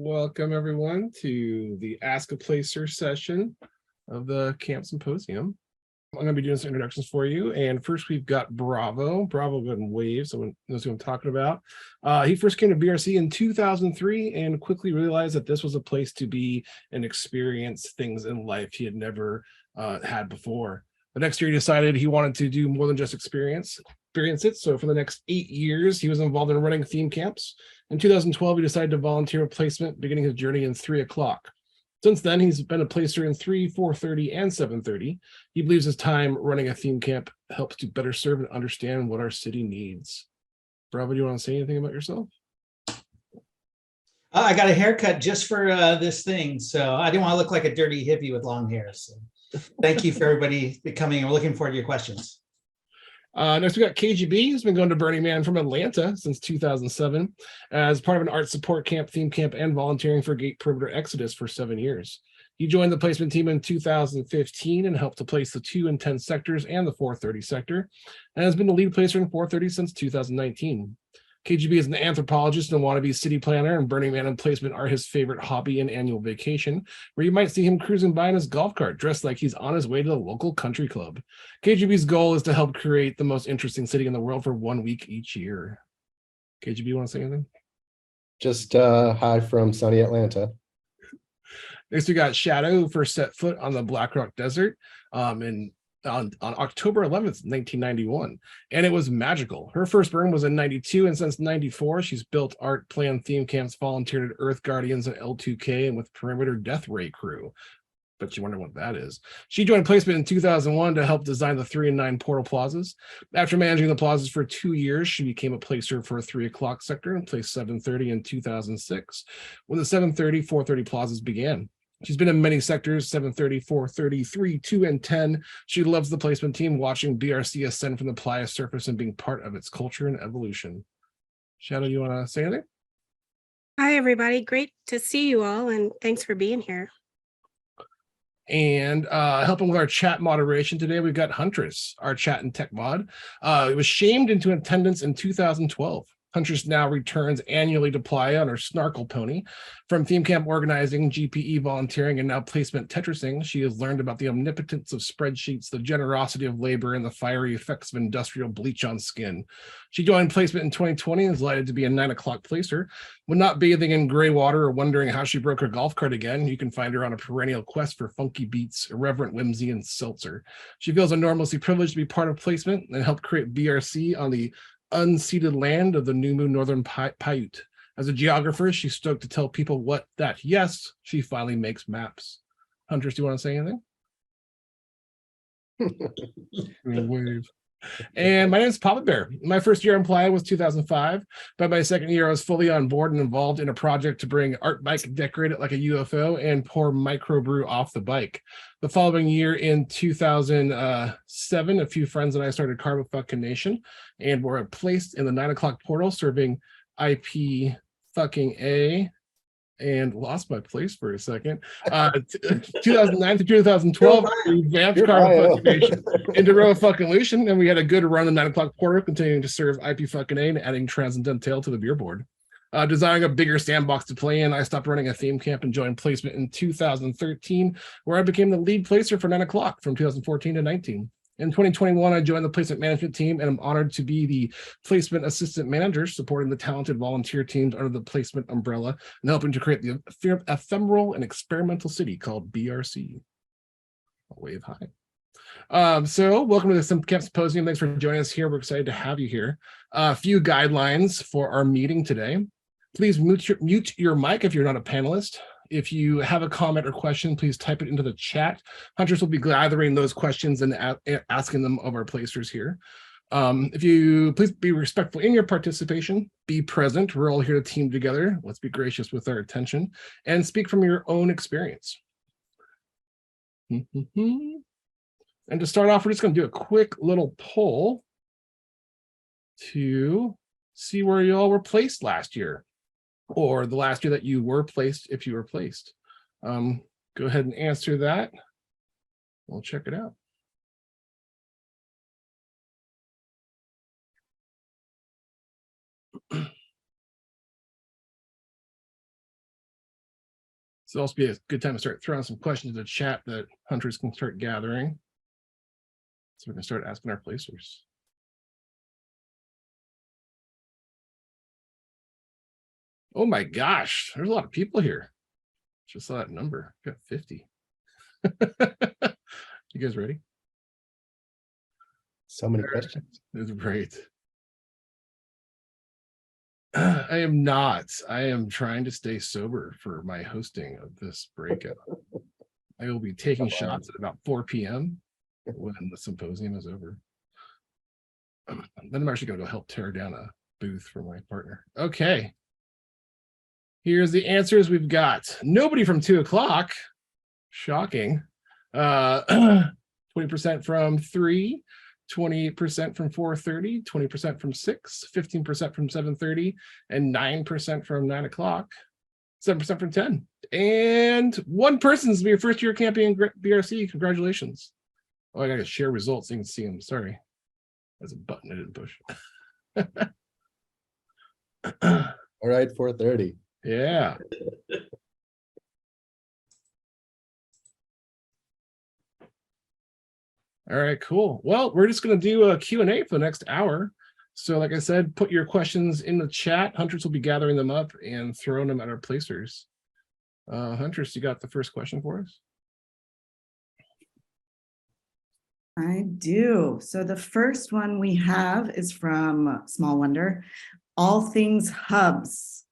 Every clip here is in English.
Welcome everyone to the Ask a Placer session of the Camp Symposium. I'm going to be doing some introductions for you. And first we've got Bravo. Bravo, go ahead and wave. Someone knows who I'm talking about. He first came to BRC in 2003 and quickly realized that this was a place to be and experience things in life he had never had before. The next year he decided he wanted to do more than just experience it. So for the next 8 years, he was involved in running theme camps. In 2012, he decided to volunteer a placement, beginning his journey in 3 o'clock. Since then, he's been a placer in 3, 4:30, and 7:30. He believes his time running a theme camp helps to better serve and understand what our city needs. Bravo, do you want to say anything about yourself? I got a haircut just for this thing, so I didn't want to look like a dirty hippie with long hair. So thank you for everybody coming, and we're looking forward to your questions. Next, we got KGB, who's been going to Burning Man from Atlanta since 2007 as part of an art support camp, theme camp, and volunteering for Gate Perimeter Exodus for 7 years. He joined the placement team in 2015 and helped to place the 2 and 10 sectors and the 430 sector, and has been the lead placer in 430 since 2019. KGB is an anthropologist and wannabe city planner, and Burning Man and placement are his favorite hobby and annual vacation, where you might see him cruising by in his golf cart, dressed like he's on his way to the local country club. KGB's goal is to help create the most interesting city in the world for 1 week each year. KGB, you want to say anything? Just hi from sunny Atlanta. Next, we got Shadow, who first set foot on the Black Rock Desert on October 11th, 1991, and it was magical. Her first burn was in 92, and since 94, she's built art, planned theme camps, volunteered at Earth Guardians and L2K, and with Perimeter Death Ray crew. But you wonder what that is. She joined placement in 2001 to help design the 3 and 9 portal plazas. After managing the plazas for 2 years, she became a placer for a 3 o'clock sector and placed 730 in 2006, when the 730, 430 plazas began. She's been in many sectors, 730, 430, 3, 2, and 10. She loves the placement team, watching BRC ascend from the playa surface and being part of its culture and evolution. Shadow, you want to say anything? Hi, everybody. Great to see you all, and thanks for being here. And helping with our chat moderation today, we've got Huntress, our chat and tech mod. It was shamed into attendance in 2012. Huntress now returns annually to playa on her Snarkle pony. From theme camp organizing, GPE volunteering, and now placement tetrising, she has learned about the omnipotence of spreadsheets, the generosity of labor, and the fiery effects of industrial bleach on skin. She joined placement in 2020 and is delighted to be a 9 o'clock placer. When not bathing in gray water or wondering how she broke her golf cart again, you can find her on a perennial quest for funky beats, irreverent whimsy, and seltzer. She feels enormously privileged to be part of placement and help create BRC on the unceded land of the New Moon Northern Paiute. As a geographer, she's stoked to tell people yes, she finally makes maps. Huntress, do you want to say anything? Wave. And my name is Papa Bear. My first year in playa was 2005. By my second year, I was fully on board and involved in a project to bring art bike, decorate it like a UFO, and pour microbrew off the bike. The following year, in 2007, a few friends and I started Carbo Fucking Nation, and were placed in the 9 o'clock portal serving IP fucking A, and lost my place for a second. 2009 to 2012, we revamped Carbo Fucking Nation into Row Fucking Lucian, and we had a good run in the 9 o'clock portal, continuing to serve IP fucking A and adding Transcendental to the beer board. Designing a bigger sandbox to play in, I stopped running a theme camp and joined placement in 2013, where I became the lead placer for 9 o'clock from 2014 to 19. In 2021, I joined the placement management team, and I'm honored to be the placement assistant manager, supporting the talented volunteer teams under the placement umbrella and helping to create the ephemeral and experimental city called BRC. I'll wave hi. So welcome to the Camp Symposium. Thanks for joining us here. We're excited to have you here. A few guidelines for our meeting today. Please mute your mic if you're not a panelist. If you have a comment or question, please type it into the chat. Hunters will be gathering those questions and asking them of our placers here. If you please be respectful in your participation, be present. We're all here to team together. Let's be gracious with our attention and speak from your own experience. And to start off, we're just going to do a quick little poll to see where you all were placed last year, or the last year that you were placed, if you were placed. Go ahead and answer that. We'll check it out. So also be a good time to start throwing some questions in the chat that hunters can start gathering. So we can start asking our placers. Oh my gosh, there's a lot of people here. Just saw that number. Got 50. You guys ready? So many questions. It's great. I am not. I am trying to stay sober for my hosting of this breakout. I will be taking shots at about 4 p.m. when the symposium is over. Then I'm actually going to go help tear down a booth for my partner. Okay. Here's the answers we've got. Nobody from 2 o'clock. Shocking. 20% from 3. 28% from 4:30, 20% from 6, 15% from 7:30, and 9% from 9 o'clock, 7% from 10. And one person's be your first year camping BRC. Congratulations. Oh, I gotta share results so you can see them. Sorry. There's a button I didn't push. All right, 4:30. Yeah. All right, cool. Well, we're just going to do a Q&A for the next hour. So like I said, put your questions in the chat. Hunters will be gathering them up and throwing them at our placers. Hunters, you got the first question for us? I do. So the first one we have is from Small Wonder. All things hubs.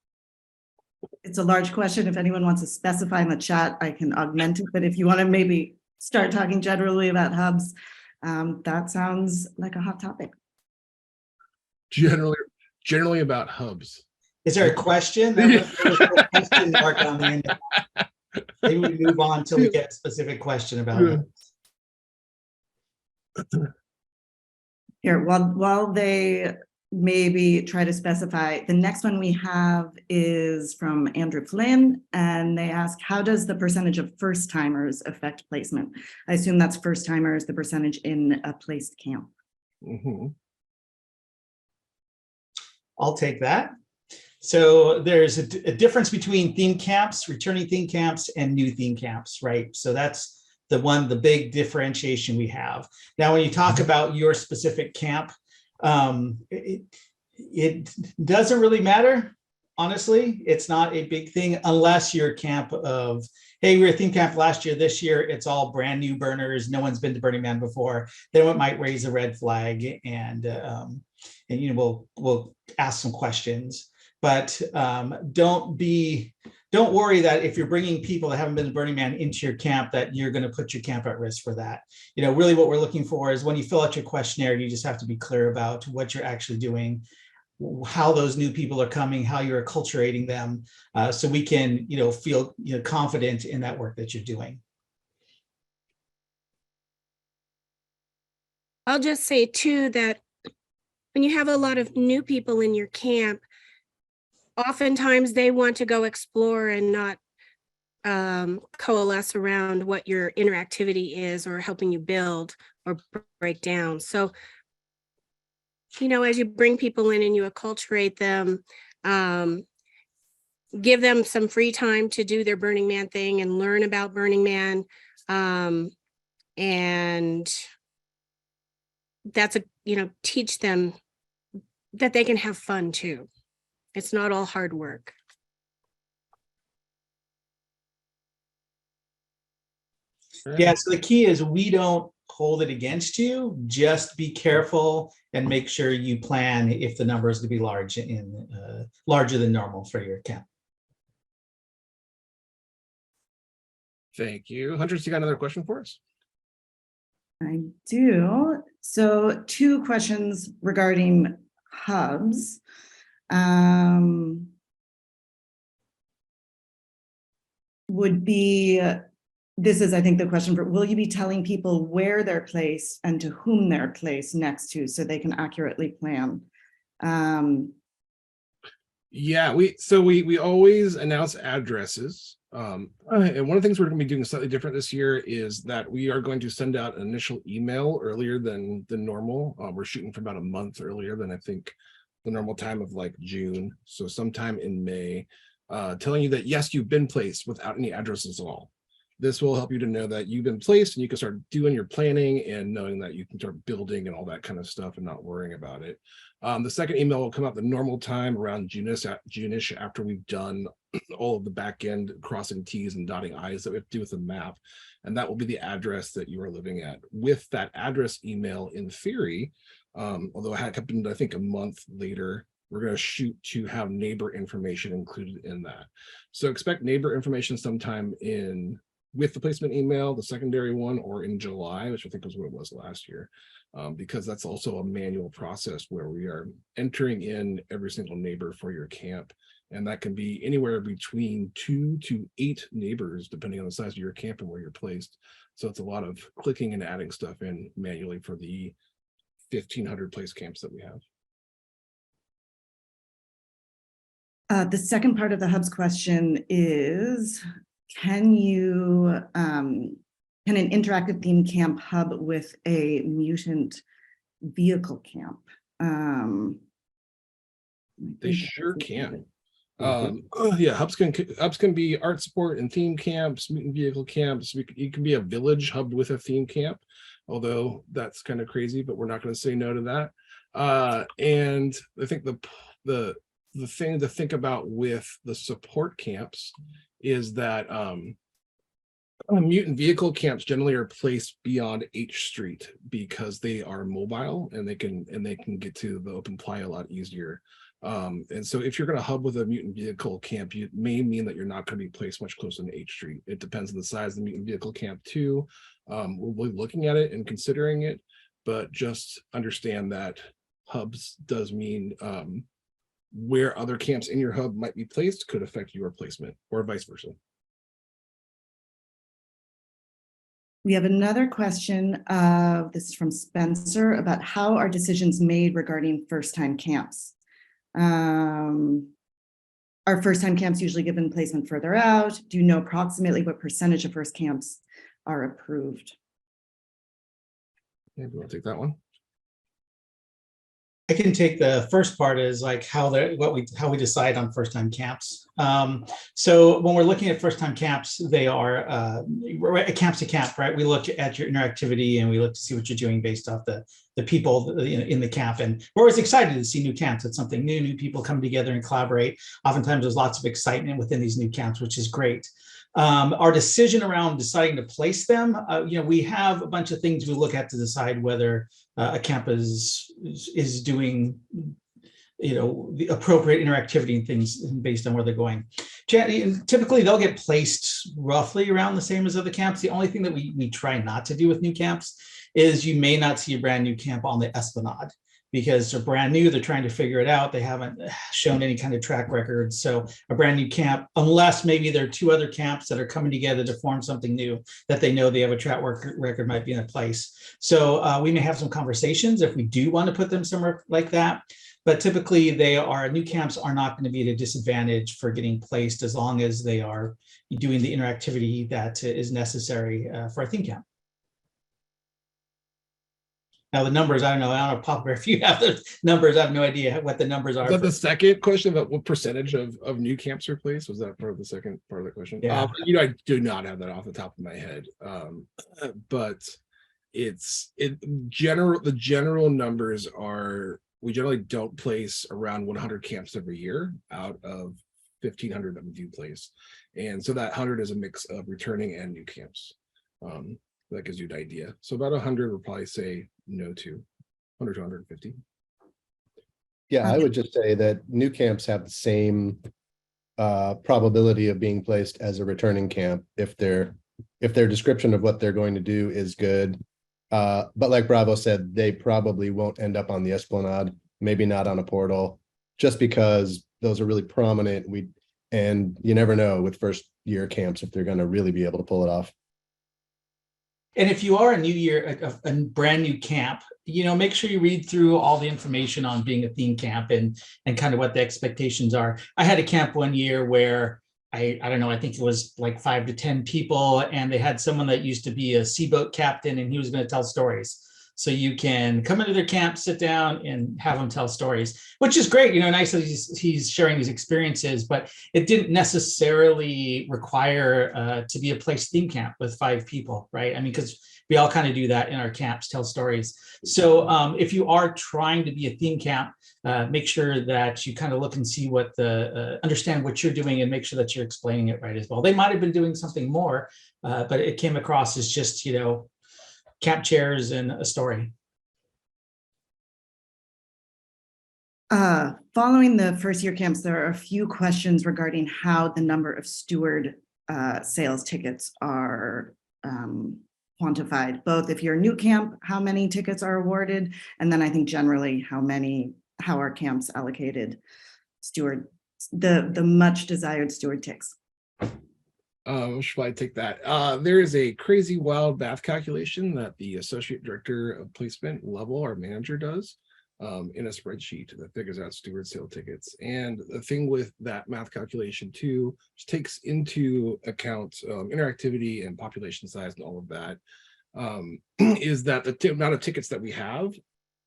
It's a large question. If anyone wants to specify in the chat, I can augment it. But if you want to maybe start talking generally about hubs, that sounds like a hot topic. Generally about hubs. Is there a question? There was a question mark on the end. Maybe we move on until we get a specific question about it. Here, while they maybe try to specify, the next one we have is from Andrew Flynn, and they ask, how does the percentage of first timers affect placement? I assume that's first timers, the percentage in a placed camp. Mm-hmm. I'll take that. So there's a difference between theme camps, returning theme camps, and new theme camps, right? So that's the big differentiation we have. Now, when you talk about your specific camp, it doesn't really matter. Honestly, it's not a big thing unless you're a camp of, hey, we were a theme camp last year, this year, it's all brand new burners. No one's been to Burning Man before. Then it might raise a red flag and you know, we'll ask some questions, but don't worry that if you're bringing people that haven't been to Burning Man into your camp, that you're going to put your camp at risk for that. You know, really what we're looking for is when you fill out your questionnaire, you just have to be clear about what you're actually doing, how those new people are coming, how you're acculturating them, so we can, you know, feel, you know, confident in that work that you're doing. I'll just say too that when you have a lot of new people in your camp, oftentimes they want to go explore and not coalesce around what your interactivity is or helping you build or break down. So, you know, as you bring people in and you acculturate them, give them some free time to do their Burning Man thing and learn about Burning Man. And that's you know, teach them that they can have fun too. It's not all hard work. Yeah, so the key is we don't hold it against you. Just be careful and make sure you plan if the number is to be large in larger than normal for your camp. Thank you. Hunters, you got another question for us? I do. So 2 questions regarding hubs. Would be, this is, I think, the question for, will you be telling people where they're placed and to whom they're placed next to so they can accurately plan? Yeah, we always announce addresses. And one of the things we're going to be doing slightly different this year is that we are going to send out an initial email earlier than normal. We're shooting for about a month earlier than I think the normal time of like June. So sometime in May, telling you that, yes, you've been placed without any addresses at all. This will help you to know that you've been placed and you can start doing your planning and knowing that you can start building and all that kind of stuff and not worrying about it. The second email will come out the normal time around June-ish after we've done all of the back end crossing T's and dotting I's that we have to do with the map. And that will be the address that you are living at. With that address email, in theory, although it happened, I think, a month later, we're going to shoot to have neighbor information included in that. So expect neighbor information sometime with the placement email, the secondary one, or in July, which I think was what it was last year, because that's also a manual process where we are entering in every single neighbor for your camp. And that can be anywhere between 2 to 8 neighbors, depending on the size of your camp and where you're placed. So it's a lot of clicking and adding stuff in manually for the 1,500 place camps that we have. The second part of the hub's question is, can an interactive theme camp hub with a mutant vehicle camp? They sure can. Yeah, hubs can be art support and theme camps, mutant vehicle camps. It can be a village hub with a theme camp, although that's kind of crazy, but we're not going to say no to that. And I think the thing to think about with the support camps is that mutant vehicle camps generally are placed beyond H Street because they are mobile and they can get to the open playa a lot easier. And so if you're going to hub with a mutant vehicle camp, it may mean that you're not going to be placed much closer to H Street. It depends on the size of the mutant vehicle camp too. We'll be looking at it and considering it, but just understand that hubs does mean where other camps in your hub might be placed could affect your placement, or vice versa. We have another question. This is from Spencer about how are decisions made regarding first-time camps? Are first-time camps usually given placement further out? Do you know approximately what percentage of first camps are approved? Maybe we'll take that one. I can take the first part is like how we decide on first time camps. So when we're looking at first time camps, they are camp to camp, right? We look at your interactivity and we look to see what you're doing based off the people in the camp. And we're always excited to see new camps. It's something new people come together and collaborate. Oftentimes there's lots of excitement within these new camps, which is great. Our decision around deciding to place them, we have a bunch of things we look at to decide whether a camp is doing, the appropriate interactivity and things based on where they're going. Typically, they'll get placed roughly around the same as other camps. The only thing that we try not to do with new camps is you may not see a brand new camp on the Esplanade, because they're brand new, they're trying to figure it out. They haven't shown any kind of track record. So a brand new camp, unless maybe there are 2 other camps that are coming together to form something new that they know they have a track record might be in a place. So we may have some conversations if we do want to put them somewhere like that. But typically new camps are not going to be at a disadvantage for getting placed as long as they are doing the interactivity that is necessary for a theme camp. Now the numbers, I don't know, Papa, if you have the numbers, I have no idea what the numbers are. Is that the second question about what percentage of new camps are placed? Was that part of the second part of the question? Yeah. I do not have that off the top of my head. But the general numbers are, we generally don't place around 100 camps every year out of 1,500 that we do place. And so that 100 is a mix of returning and new camps. That gives you an idea. So about 100 would probably say no to 100 to 150. Yeah, I would just say that new camps have the same probability of being placed as a returning camp if their description of what they're going to do is good. But like Bravo said, they probably won't end up on the Esplanade, maybe not on a portal, just because those are really prominent. And you never know with first year camps if they're going to really be able to pull it off. And if you are a brand new camp, make sure you read through all the information on being a theme camp and kind of what the expectations are. I had a camp one year where I don't know, I think it was like 5 to 10 people, and they had someone that used to be a seaboat captain and he was going to tell stories. So you can come into their camp, sit down, and have them tell stories, which is great. Nice that he's sharing these experiences, but it didn't necessarily require to be a place theme camp with 5 people, right? I mean, because we all kind of do that in our camps, tell stories. So if you are trying to be a theme camp, make sure that you kind of look and see what understand what you're doing and make sure that you're explaining it right as well. They might have been doing something more, but it came across as just, camp chairs and a story. Following the first year camps, there are a few questions regarding how the number of steward sales tickets are quantified, both if you're a new camp, how many tickets are awarded, and then I think generally how are camps allocated steward, the much desired steward ticks. Should I take that? There is a crazy wild math calculation that the associate director of placement level, our manager, does in a spreadsheet that figures out steward sale tickets. And the thing with that math calculation too, which takes into account interactivity and population size and all of that, is that the amount of tickets that we have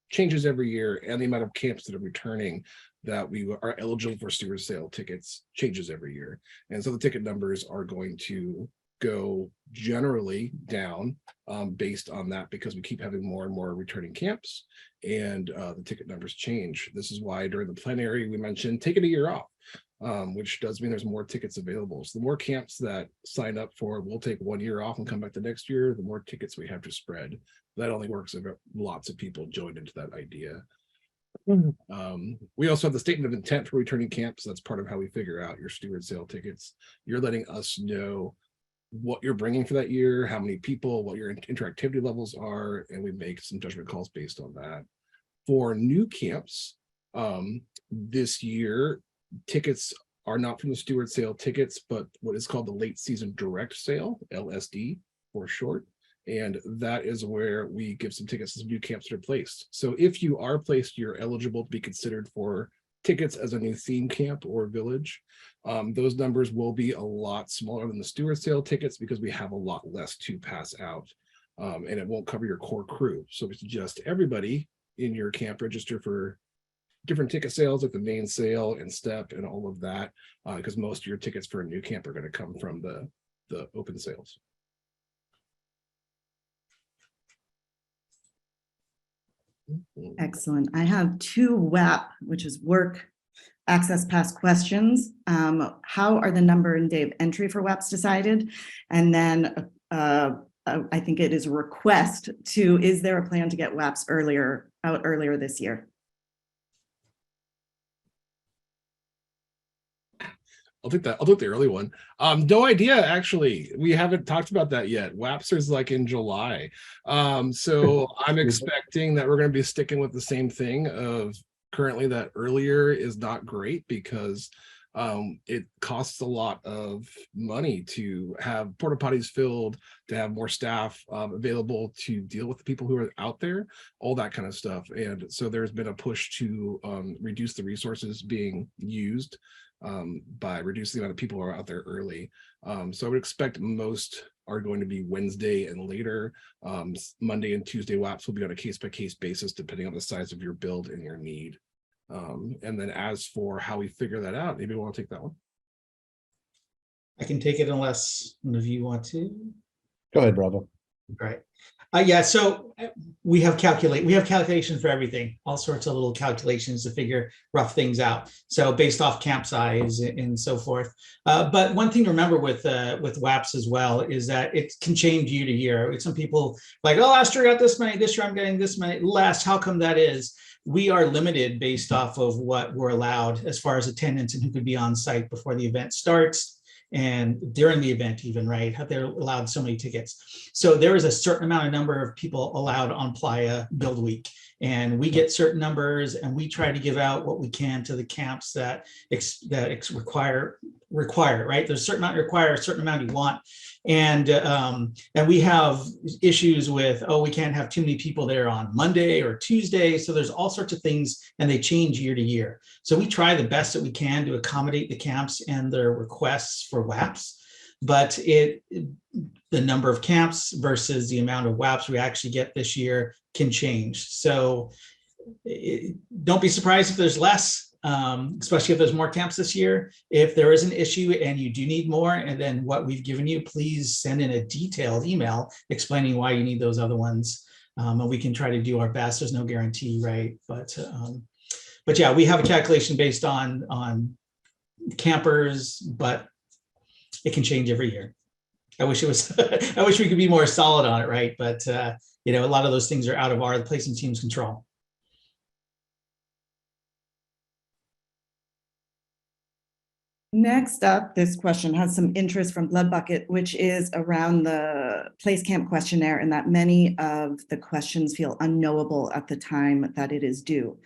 changes every year, and the amount of camps that are returning that we are eligible for steward sale tickets changes every year. And so the ticket numbers are going to go generally down based on that, because we keep having more and more returning camps, and the ticket numbers change. This is why during the plenary we mentioned taking a year off, which does mean there's more tickets available. So the more camps that sign up for we'll take 1 year off and come back the next year, the more tickets we have to spread. That only works if lots of people joined into that idea. We also have the statement of intent for returning camps. That's part of how we figure out your steward sale tickets. You're letting us know what you're bringing for that year, how many people, what your interactivity levels are, and we make some judgment calls based on that. For new camps, this year, tickets are not from the steward sale tickets, but what is called the late season direct sale, LSD for short. And that is where we give some tickets to some new camps that are placed. So if you are placed, you're eligible to be considered for tickets as a new theme camp or village. Those numbers will be a lot smaller than the steward sale tickets because we have a lot less to pass out, and it won't cover your core crew. So we suggest everybody in your camp register for different ticket sales, like the main sale and step and all of that, because most of your tickets for a new camp are going to come from the open sales. Excellent. I have 2 WAP, which is work access pass questions. How are the number and day of entry for WAPs decided? And then I think it is a request to, is there a plan to get WAPs out earlier this year? I'll take the early one. No idea, actually. We haven't talked about that yet. WAPs is like in July. So I'm expecting that we're going to be sticking with the same thing of currently that earlier is not great because it costs a lot of money to have porta potties filled, to have more staff available to deal with the people who are out there, all that kind of stuff. And so there's been a push to reduce the resources being used by reducing the amount of people who are out there early. So I would expect most are going to be Wednesday and later. Monday and Tuesday WAPs will be on a case-by-case basis, depending on the size of your build and your need. And then as for how we figure that out, maybe we want to take that one. I can take it unless one of you want to. Go ahead, Bravo. Right. Yeah, so we have calculations for everything, all sorts of little calculations to figure rough things out. So based off camp size and so forth. But one thing to remember with WAPs as well is that it can change year to year. Some people like, oh, last year I got this many, this year I'm getting this many less. How come that is? We are limited based off of what we're allowed as far as attendance and who could be on site before the event starts. And during the event even, right? They're allowed so many tickets. So there is a certain amount of number of people allowed on Playa Build Week. And we get certain numbers and we try to give out what we can to the camps that require, right? There's a certain amount you require, a certain amount you want. And we have issues with, oh, we can't have too many people there on Monday or Tuesday. So there's all sorts of things and they change year to year. So we try the best that we can to accommodate the camps and their requests for WAPs. but the number of camps versus the amount of WAPs we actually get this year can change. So don't be surprised if there's less, especially if there's more camps this year. If there is an issue and you do need more, and then what we've given you, please send in a detailed email explaining why you need those other ones. And we can try to do our best. There's no guarantee, right? But yeah, we have a calculation based on campers, but it can change every year. I wish it was, I wish we could be more solid on it, right? But a lot of those things are out of the placement team's control. Next up, this question has some interest from Blood Bucket, which is around the Placed Camp Questionnaire, and that many of the questions feel unknowable at the time that it is due.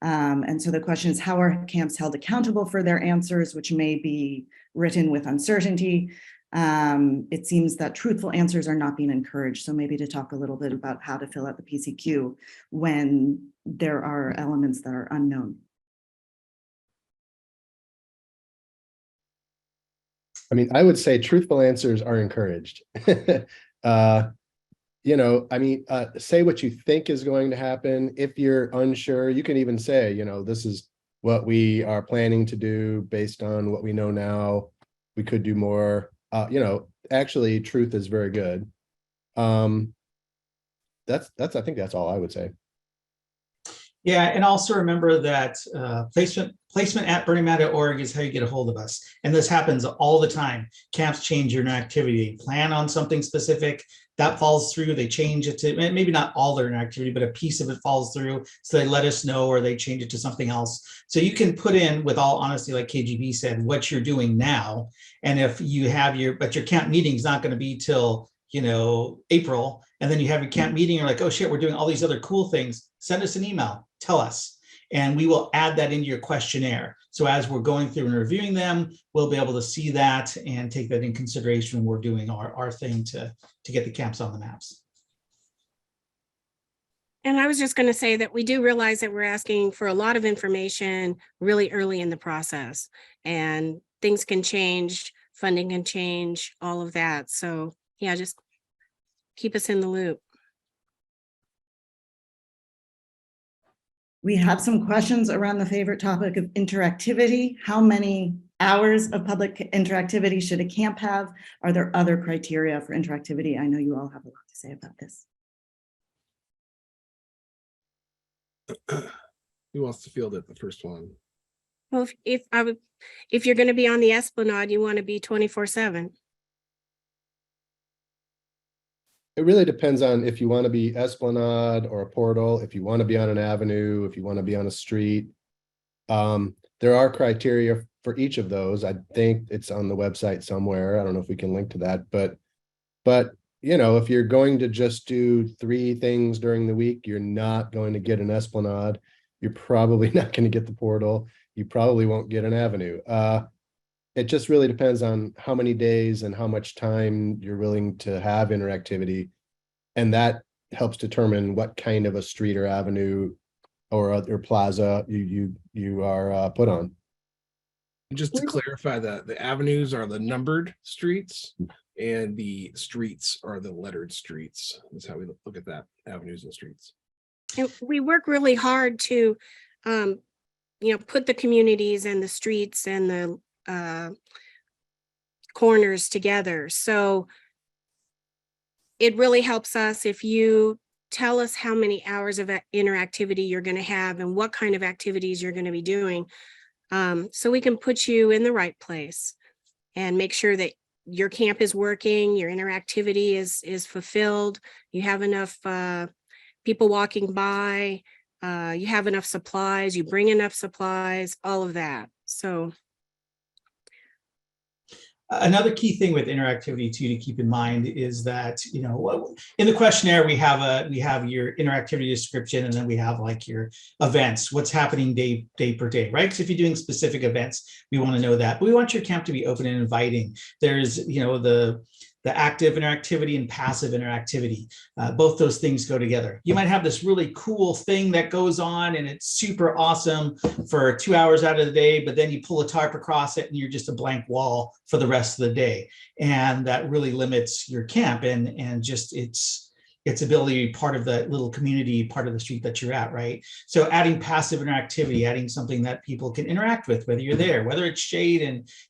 And so the question is, how are camps held accountable for their answers, which may be written with uncertainty? It seems that truthful answers are not being encouraged. So maybe to talk a little bit about how to fill out the PCQ when there are elements that are unknown. I mean, I would say truthful answers are encouraged. Say what you think is going to happen. If you're unsure, you can even say, this is what we are planning to do based on what we know now. We could do more. Actually, truth is very good. I think that's all I would say. Yeah, and also remember that placement@burningman.org is how you get a hold of us. And this happens all the time. Camps change your activity. They plan on something specific that falls through. They change it to maybe not all their activity, but a piece of it falls through. So they let us know, or they change it to something else. So you can put in, with all honesty, like KGB said, what you're doing now. And if you have your camp meeting is not going to be till April, and then you have your camp meeting, you're like, oh shit, we're doing all these other cool things. Send us an email, tell us, and we will add that into your questionnaire. So as we're going through and reviewing them, we'll be able to see that and take that in consideration when we're doing our thing to get the camps on the maps. And I was just going to say that we do realize that we're asking for a lot of information really early in the process, and things can change, funding can change, all of that. So yeah, just keep us in the loop. We have some questions around the favorite topic of interactivity. How many hours of public interactivity should a camp have? Are there other criteria for interactivity? I know you all have a lot to say about this. Who wants to field it? The first one. Well, if you're going to be on the Esplanade, you want to be 24/7. It really depends on if you want to be Esplanade or a portal, if you want to be on an avenue, if you want to be on a street. There are criteria for each of those. I think it's on the website somewhere. I don't know if we can link to that, but if you're going to just do 3 things during the week, you're not going to get an Esplanade. You're probably not going to get the portal. You probably won't get an avenue. It just really depends on how many days and how much time you're willing to have interactivity. And that helps determine what kind of a street or avenue or plaza you are put on. Just to clarify that the avenues are the numbered streets and the streets are the lettered streets. That's how we look at that, avenues and streets. And we work really hard to, put the communities and the streets and the corners together. So it really helps us if you tell us how many hours of interactivity you're going to have and what kind of activities you're going to be doing, so we can put you in the right place and make sure that your camp is working, your interactivity is fulfilled, you have enough people walking by, you have enough supplies, you bring enough supplies, all of that. So another key thing with interactivity too to keep in mind is that in the questionnaire we have your interactivity description, and then we have like your events, what's happening day per day, right? Because if you're doing specific events, we want to know that. But we want your camp to be open and inviting. There's the active interactivity and passive interactivity. Both those things go together. You might have this really cool thing that goes on and it's super awesome for 2 hours out of the day, but then you pull a tarp across it and you're just a blank wall for the rest of the day. And that really limits your camp and just its ability to be part of the little community, part of the street that you're at, right? So adding passive interactivity, adding something that people can interact with, whether you're there, whether it's shade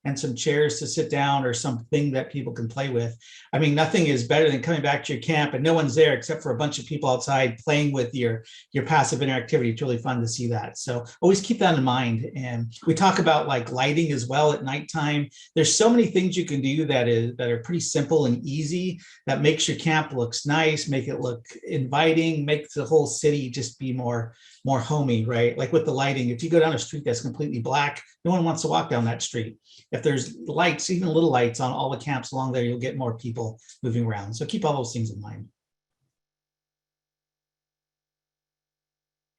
and some chairs to sit down or something that people can play with. I mean, nothing is better than coming back to your camp and no one's there except for a bunch of people outside playing with your passive interactivity. It's really fun to see that. So always keep that in mind. And we talk about like lighting as well at nighttime. There's so many things you can do that are pretty simple and easy that makes your camp looks nice, make it look inviting, make the whole city just be more homey, right? Like with the lighting, if you go down a street that's completely black, no one wants to walk down that street. If there's lights, even little lights on all the camps along there, you'll get more people moving around. So keep all those things in mind.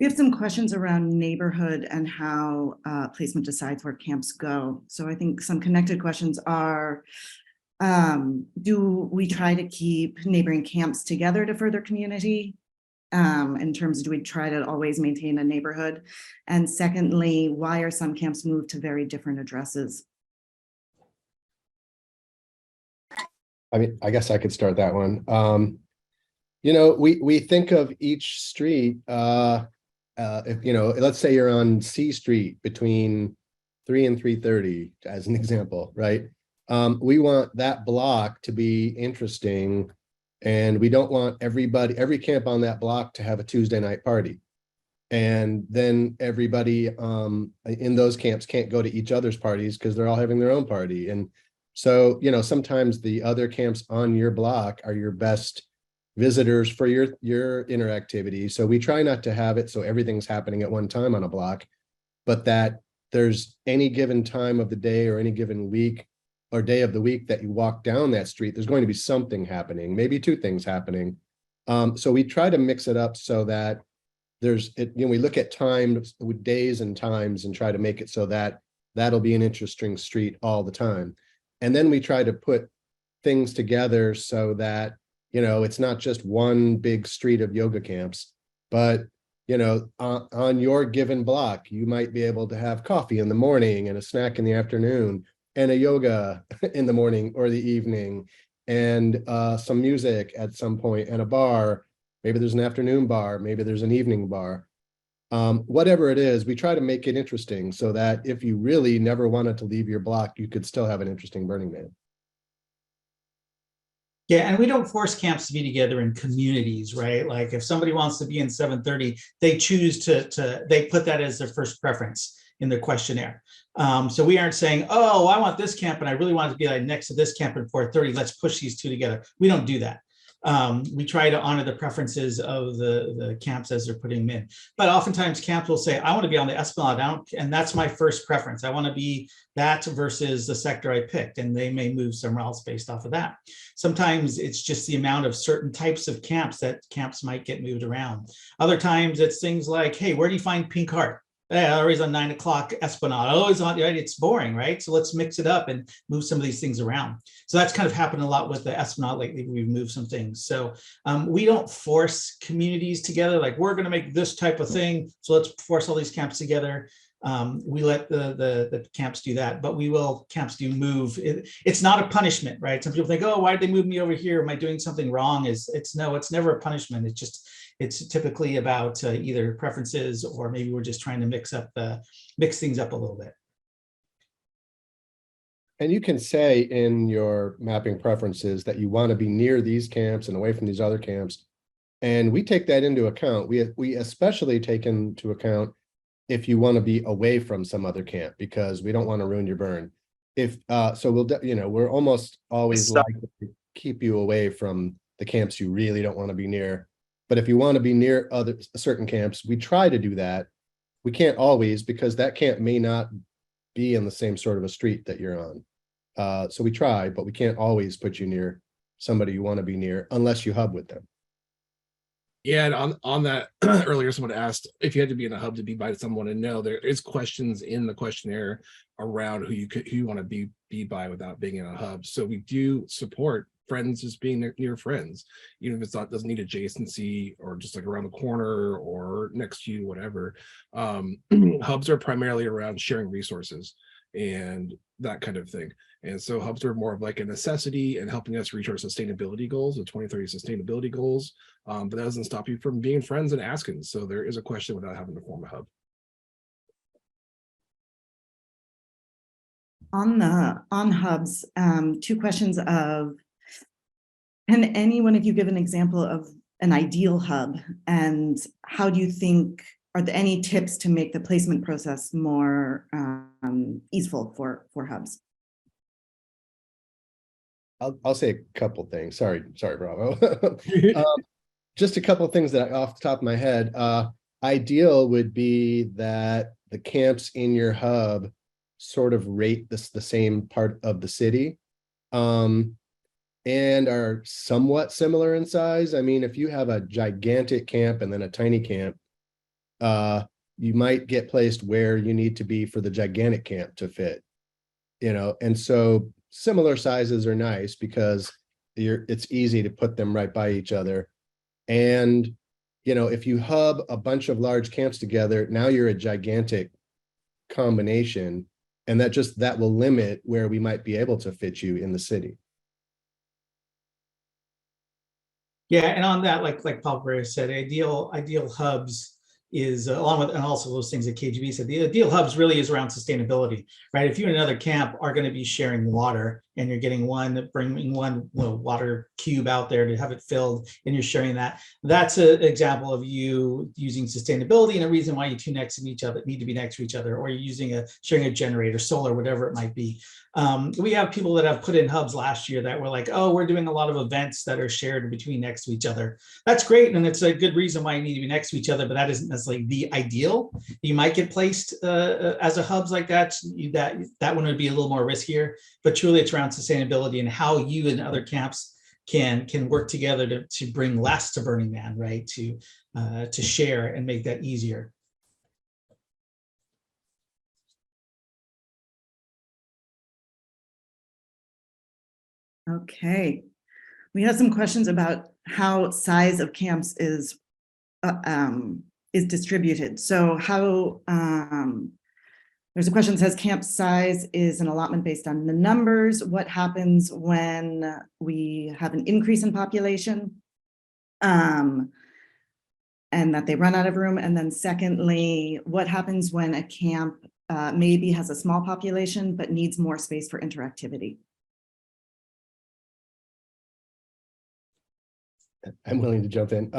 We have some questions around neighborhood and how placement decides where camps go. So I think some connected questions are, do we try to keep neighboring camps together to further community? In terms of, do we try to always maintain a neighborhood? And secondly, why are some camps moved to very different addresses? I mean, I guess I could start that one. You know, we think of each street, if, you know, let's say you're on C Street between 3 and 3:30 as an example, right? We want that block to be interesting, and we don't want every camp on that block to have a Tuesday night party. And then everybody in those camps can't go to each other's parties because they're all having their own party. And so, you know, sometimes the other camps on your block are your best visitors for your interactivity. So we try not to have it so everything's happening at one time on a block, but that there's any given time of the day or any given week or day of the week that you walk down that street, there's going to be something happening, maybe two things happening. So we try to mix it up so that we look at times with days and times and try to make it so that that'll be an interesting street all the time. And then we try to put things together so that, you know, it's not just one big street of yoga camps, but, you know, on your given block, you might be able to have coffee in the morning and a snack in the afternoon and a yoga in the morning or the evening and some music at some point and a bar. Maybe there's an afternoon bar, maybe there's an evening bar. Whatever it is, we try to make it interesting so that if you really never wanted to leave your block, you could still have an interesting Burning Man. Yeah, and we don't force camps to be together in communities, right? Like if somebody wants to be in 7:30, they choose they put that as their first preference in their questionnaire. So we aren't saying, oh, I want this camp and I really want it to be like next to this camp at 4:30. Let's push these two together. We don't do that. We try to honor the preferences of the camps as they're putting them in. But oftentimes camps will say, I want to be on the Esplanade, and that's my first preference. I want to be that versus the sector I picked, and they may move somewhere else based off of that. Sometimes it's just the amount of certain types of camps that camps might get moved around. Other times it's things like, hey, where do you find Pink Heart? Yeah, always on 9 o'clock Esplanade, always on, right? It's boring, right? So let's mix it up and move some of these things around. So that's kind of happened a lot with the Esplanade lately. We've moved some things. So we don't force communities together. Like we're going to make this type of thing. So let's force all these camps together. We let the camps do that, but camps do move. It's not a punishment, right? Some people think, oh, why did they move me over here? Am I doing something wrong? It's never a punishment. It's typically about either preferences or maybe we're just trying to mix things up a little bit. And you can say in your mapping preferences that you want to be near these camps and away from these other camps. And we take that into account. We especially take into account if you want to be away from some other camp, because we don't want to ruin your burn. So we're almost always likely to keep you away from the camps you really don't want to be near. But if you want to be near certain camps, we try to do that. We can't always, because that camp may not be in the same sort of a street that you're on. So we try, but we can't always put you near somebody you want to be near unless you hub with them. Yeah, and on that, earlier someone asked if you had to be in a hub to be by someone, and no, there is questions in the questionnaire around who you want to be by without being in a hub. So we do support friends just being near friends, even if it's not, doesn't need adjacency or just like around the corner or next to you, whatever. Hubs are primarily around sharing resources and that kind of thing. And so hubs are more of like a necessity and helping us reach our sustainability goals, the 2030 sustainability goals. But that doesn't stop you from being friends and asking. So there is a question without having to form a hub. On hubs, two questions of, can any one of you give an example of an ideal hub, and how do you think, are there any tips to make the placement process more easeful for hubs? I'll say a couple things. Sorry, Bravo. Just a couple of things that off the top of my head. Ideal would be that the camps in your hub sort of rate the same part of the city, and are somewhat similar in size. I mean, if you have a gigantic camp and then a tiny camp, you might get placed where you need to be for the gigantic camp to fit, and so similar sizes are nice because it's easy to put them right by each other. And, if you hub a bunch of large camps together, now you're a gigantic combination, and that will limit where we might be able to fit you in the city. Yeah, and on that, like Paul Brea said, ideal hubs is along with, and also those things that KGB said, the ideal hubs really is around sustainability, right? If you and another camp are going to be sharing water and you're getting bringing one water cube out there to have it filled, and you're sharing that's an example of you using sustainability and a reason why you two next to each other need to be next to each other, or you're sharing a generator, solar, whatever it might be. We have people that have put in hubs last year that were like, oh, we're doing a lot of events that are shared between next to each other. That's great, and it's a good reason why you need to be next to each other, but that isn't necessarily the ideal. You might get placed as a hubs like that. That one would be a little more riskier, but truly it's around sustainability and how you and other camps can work together to bring less to Burning Man, right? To share and make that easier. Okay, we have some questions about how size of camps is distributed. So how, there's a question that says camp size is an allotment based on the numbers. What happens when we have an increase in population and that they run out of room? And then secondly, what happens when a camp maybe has a small population but needs more space for interactivity? I'm willing to jump in.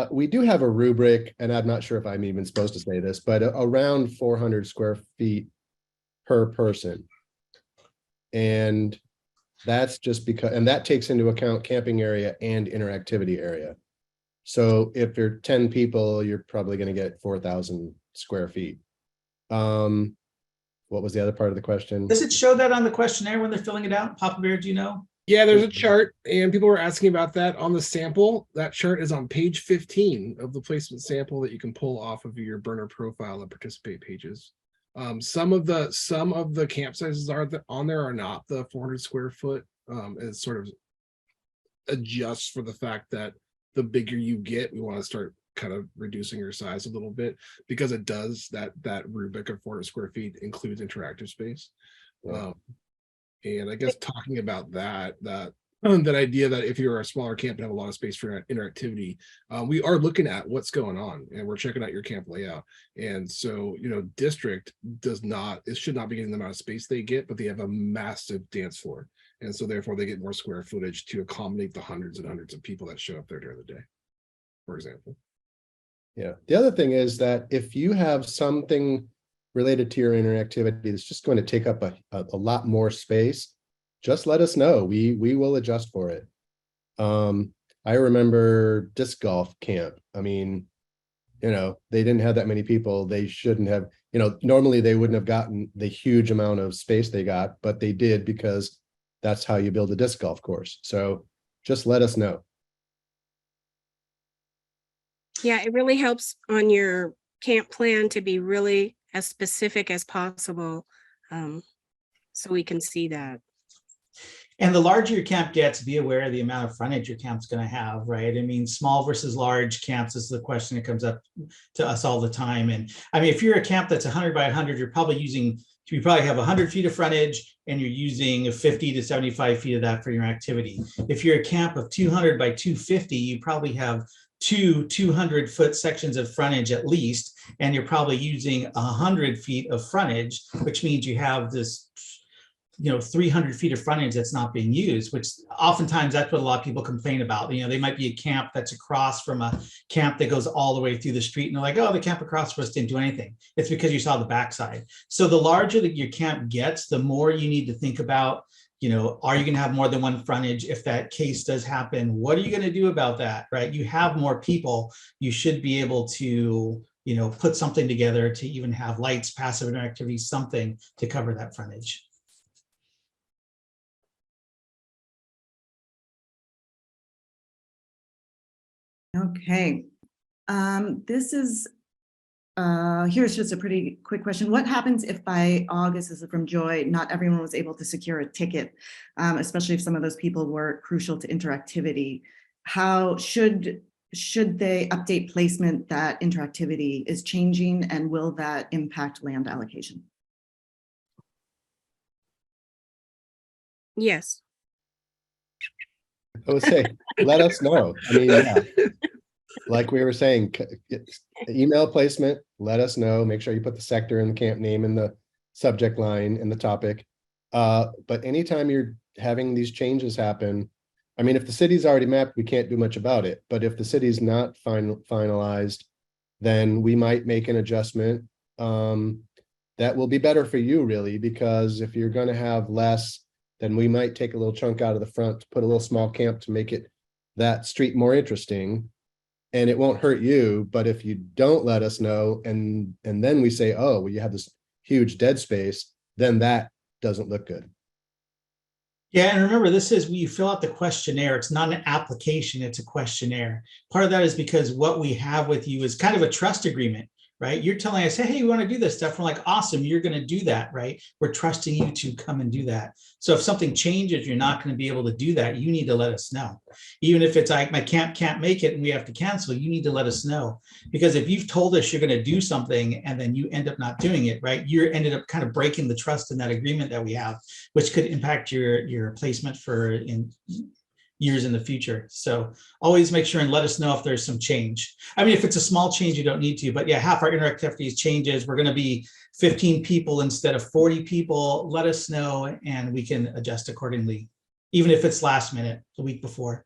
We do have a rubric, and I'm not sure if I'm even supposed to say this, but around 400 square feet per person. And that's just because, and that takes into account camping area and interactivity area. So if you're 10 people, you're probably going to get 4,000 square feet. What was the other part of the question? Does it show that on the questionnaire when they're filling it out? Papa Bear, do you know? Yeah, there's a chart, and people were asking about that on the sample. That chart is on page 15 of the placement sample that you can pull off of your burner profile and participate pages. Some of the camp sizes on there are not the 400 square foot. It sort of adjusts for the fact that the bigger you get, we want to start kind of reducing your size a little bit, because it does that rubric of 400 square feet includes interactive space. Yeah. And I guess talking about that idea that if you're a smaller camp and have a lot of space for interactivity, we are looking at what's going on, and we're checking out your camp layout. And so, district should not be getting the amount of space they get, but they have a massive dance floor. And so therefore they get more square footage to accommodate the hundreds and hundreds of people that show up there during the day, for example. Yeah. The other thing is that if you have something related to your interactivity that's just going to take up a lot more space, just let us know. We will adjust for it. I remember disc golf camp. I mean, they didn't have that many people. They shouldn't have, normally they wouldn't have gotten the huge amount of space they got, but they did because that's how you build a disc golf course. So just let us know. Yeah, it really helps on your camp plan to be really as specific as possible, so we can see that. And the larger your camp gets, be aware of the amount of frontage your camp's going to have, right? I mean, small versus large camps is the question that comes up to us all the time. And I mean, if you're a camp that's 100 by 100, you probably have 100 feet of frontage and you're using 50 to 75 feet of that for your activity. If you're a camp of 200 by 250, you probably have two 200-foot sections of frontage at least, and you're probably using 100 feet of frontage, which means you have this 300 feet of frontage that's not being used, which oftentimes that's what a lot of people complain about. They might be a camp that's across from a camp that goes all the way through the street, and they're like, oh, the camp across from us didn't do anything. It's because you saw the backside. So the larger that your camp gets, the more you need to think about, are you going to have more than one frontage? If that case does happen, what are you going to do about that, right? You have more people, you should be able to, put something together to even have lights, passive interactivity, something to cover that frontage. Okay. This is, here's just a pretty quick question. What happens if by August, this is from Joy, not everyone was able to secure a ticket, especially if some of those people were crucial to interactivity? How should they update placement that interactivity is changing, and will that impact land allocation? Yes. I would say, let us know. I mean, yeah. Like we were saying, email placement, let us know. Make sure you put the sector and the camp name in the subject line and the topic. But anytime you're having these changes happen, I mean, if the city's already mapped, we can't do much about it. But if the city's not finalized, then we might make an adjustment. That will be better for you, really, because if you're going to have less, then we might take a little chunk out of the front to put a little small camp to make it that street more interesting. And it won't hurt you. But if you don't let us know, and then we say, oh, well, you have this huge dead space, then that doesn't look good. Yeah, and remember, this is when you fill out the questionnaire. It's not an application, it's a questionnaire. Part of that is because what we have with you is kind of a trust agreement, right? You're telling us, hey, we want to do this stuff. We're like, awesome, you're going to do that, right? We're trusting you to come and do that. So if something changes, you're not going to be able to do that. You need to let us know. Even if it's like my camp can't make it and we have to cancel, you need to let us know. Because if you've told us you're going to do something and then you end up not doing it, right? You ended up kind of breaking the trust in that agreement that we have, which could impact your placement for in years in the future. So always make sure and let us know if there's some change. I mean, if it's a small change, you don't need to, but yeah, half our interactivity changes. We're going to be 15 people instead of 40 people. Let us know and we can adjust accordingly, even if it's last minute, the week before.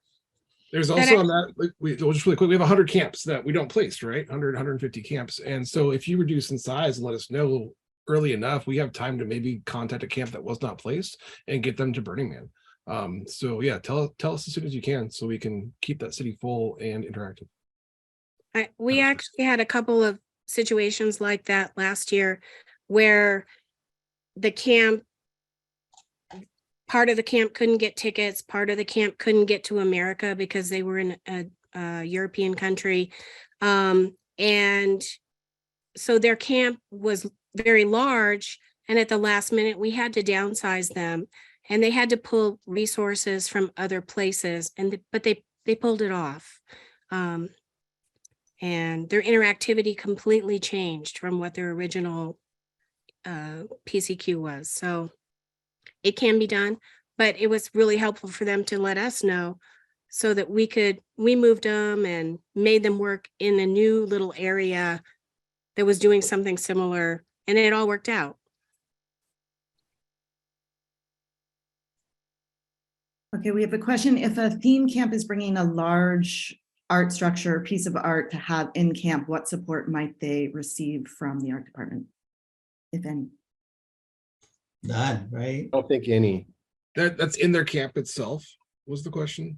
There's also on that, just really quick, we have 100 camps that we don't place, right? 100, 150 camps. And so if you reduce in size and let us know early enough, we have time to maybe contact a camp that was not placed and get them to Burning Man. So yeah, tell us as soon as you can so we can keep that city full and interactive. We actually had a couple of situations like that last year where the camp, part of the camp couldn't get tickets, part of the camp couldn't get to America because they were in a European country. And so their camp was very large, and at the last minute we had to downsize them. And they had to pull resources from other places, but they pulled it off. And their interactivity completely changed from what their original PCQ was. So it can be done, but it was really helpful for them to let us know so that we moved them and made them work in a new little area that was doing something similar, and it all worked out. Okay, we have a question. If a theme camp is bringing a large art structure, piece of art to have in camp, what support might they receive from the art department, if any? None, right? I don't think any. That's in their camp itself was the question.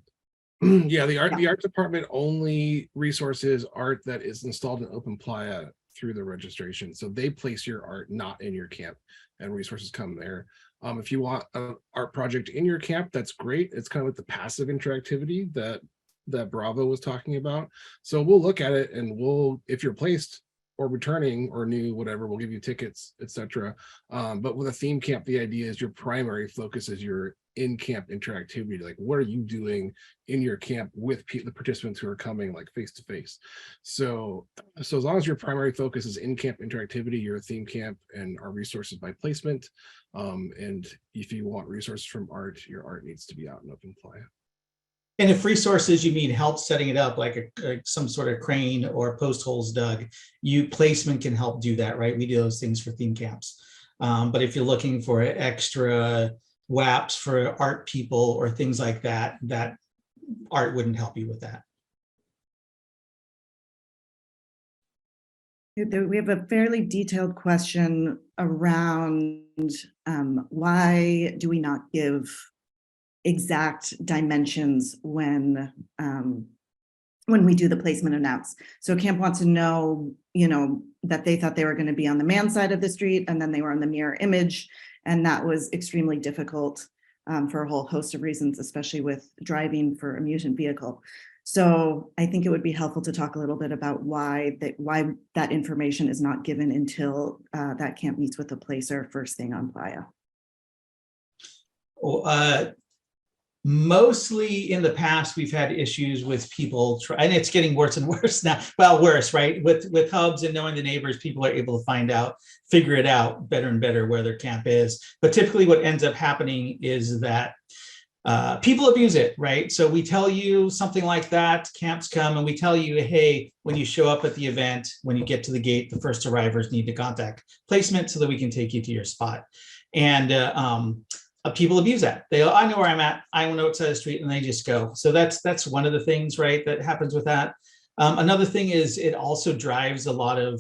Yeah, the art department only resources art that is installed in Open Playa through the registration. So they place your art not in your camp, and resources come there. If you want an art project in your camp, that's great. It's kind of like the passive interactivity that Bravo was talking about. So we'll look at it, and if you're placed or returning or new, whatever, we'll give you tickets, etc. But with a theme camp, the idea is your primary focus is your in-camp interactivity. Like, what are you doing in your camp with the participants who are coming like face to face? So as long as your primary focus is in-camp interactivity, your theme camp and our resources by placement. And if you want resources from art, your art needs to be out in open play. And if resources, you mean help setting it up, like some sort of crane or post holes dug, placement can help do that, right? We do those things for theme camps. But if you're looking for extra WAPs for art people or things like that, that art wouldn't help you with that. We have a fairly detailed question around why do we not give exact dimensions when we do the placement announce. So camp wants to know, that they thought they were going to be on the man side of the street and then they were on the mirror image. And that was extremely difficult for a whole host of reasons, especially with driving for amusement vehicle. So I think it would be helpful to talk a little bit about why that information is not given until that camp meets with the placer first thing on playa. Mostly in the past, we've had issues with people, and it's getting worse and worse now. Well, worse, right? With hubs and knowing the neighbors, people are able to figure it out better and better where their camp is. But typically what ends up happening is that people abuse it, right? So we tell you something like that, camps come and we tell you, hey, when you show up at the event, when you get to the gate, the first arrivers need to contact placement so that we can take you to your spot. And people abuse that. They go, I know where I'm at. I know what side of the street, and they just go. So that's one of the things, right, that happens with that. Another thing is it also drives a lot of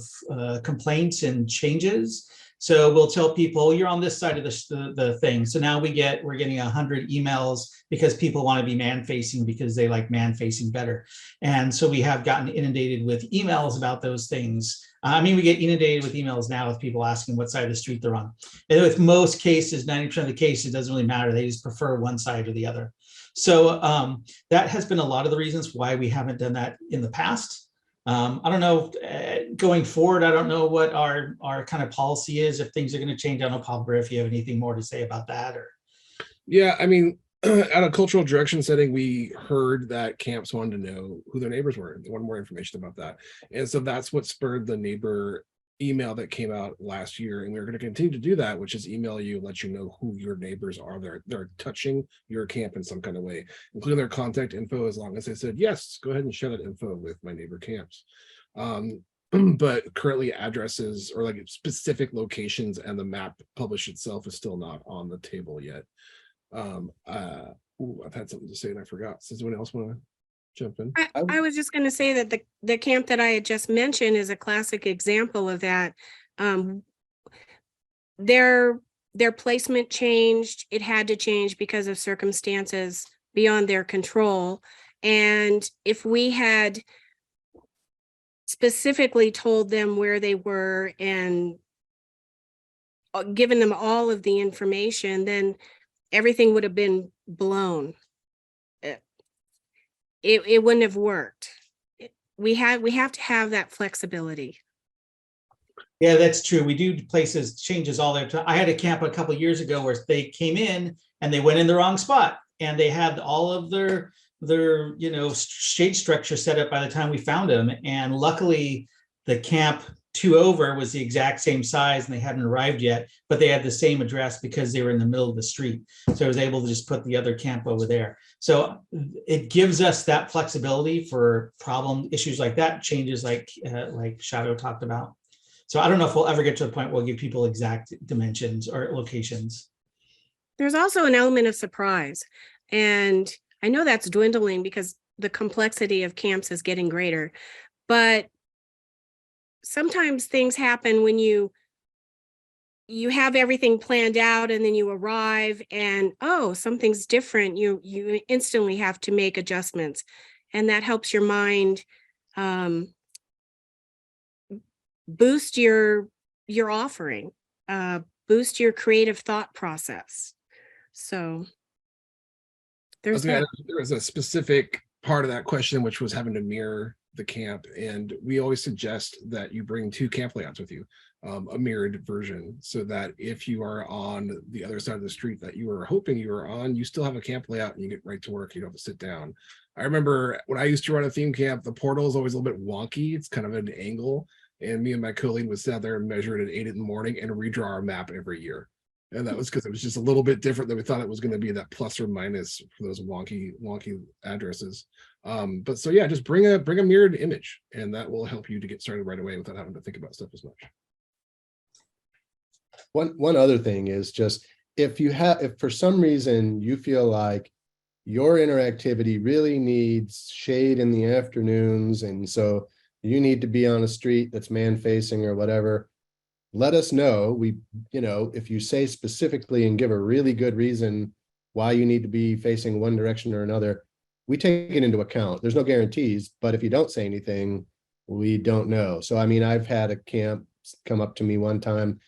complaints and changes. So we'll tell people you're on this side of the thing. So now we're getting 100 emails because people want to be man-facing because they like man-facing better. And so we have gotten inundated with emails about those things. I mean, we get inundated with emails now with people asking what side of the street they're on. And with most cases, 90% of the cases, it doesn't really matter. They just prefer one side or the other. So that has been a lot of the reasons why we haven't done that in the past. I don't know, going forward, I don't know what our kind of policy is, if things are going to change. I don't know, Papa, if you have anything more to say about that. Or Yeah, I mean, at a cultural direction setting, we heard that camps wanted to know who their neighbors were. They wanted more information about that. And so that's what spurred the neighbor email that came out last year. And we're going to continue to do that, which is email you and let you know who your neighbors are. They're touching your camp in some kind of way, including their contact info, as long as they said, yes, go ahead and share that info with my neighbor camps. But currently addresses or like specific locations and the map published itself is still not on the table yet. I've had something to say and I forgot. Does anyone else want to jump in? I was just going to say that the camp that I had just mentioned is a classic example of that. Their placement changed. It had to change because of circumstances beyond their control. And if we had specifically told them where they were and given them all of the information, then everything would have been blown. It wouldn't have worked. We have to have that flexibility. Yeah, that's true. We do places changes all the time. I had a camp a couple of years ago where they came in and they went in the wrong spot, and they had all of their shade structure set up by the time we found them. And luckily, the camp 2 over was the exact same size and they hadn't arrived yet, but they had the same address because they were in the middle of the street. So I was able to just put the other camp over there. So it gives us that flexibility for problem issues like that, changes like Shadow talked about. So I don't know if we'll ever get to the point where we'll give people exact dimensions or locations. There's also an element of surprise. And I know that's dwindling because the complexity of camps is getting greater, but sometimes things happen when you have everything planned out and then you arrive and, oh, something's different. You instantly have to make adjustments, and that helps your mind boost your offering, boost your creative thought process. So there's there was a specific part of that question which was having to mirror the camp, and we always suggest that you bring 2 camp layouts with you. a mirrored version, so that if you are on the other side of the street that you were hoping you were on, you still have a camp layout and you get right to work. You don't have to sit down. I remember when I used to run a theme camp, the portal is always a little bit wonky. It's kind of an angle. And me and my colleague would sit out there and measure it at 8 in the morning and redraw our map every year. And that was because it was just a little bit different than we thought it was going to be, that plus or minus for those wonky addresses. But so yeah, just bring a mirrored image, and that will help you to get started right away without having to think about stuff as much. One other thing is just if for some reason you feel like your interactivity really needs shade in the afternoons, and so you need to be on a street that's man facing or whatever, let us know. If you say specifically and give a really good reason why you need to be facing one direction or another, we take it into account. There's no guarantees, but if you don't say anything, we don't know. So, I mean, I've had a camp come up to me one time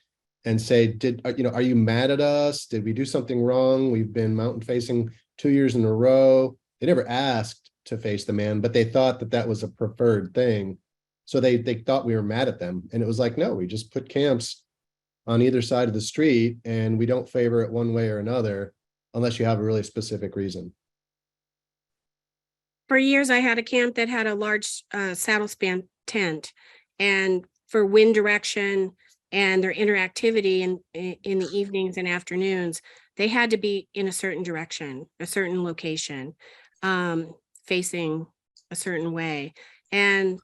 and say, are you mad at us? Did we do something wrong? We've been mountain facing 2 years in a row. They never asked to face the man, but they thought that was a preferred thing. So they thought we were mad at them. And it was like, no, we just put camps on either side of the street and we don't favor it one way or another unless you have a really specific reason. For years, I had a camp that had a large saddle span tent, and for wind direction and their interactivity in the evenings and afternoons, they had to be in a certain direction, a certain location, facing a certain way. And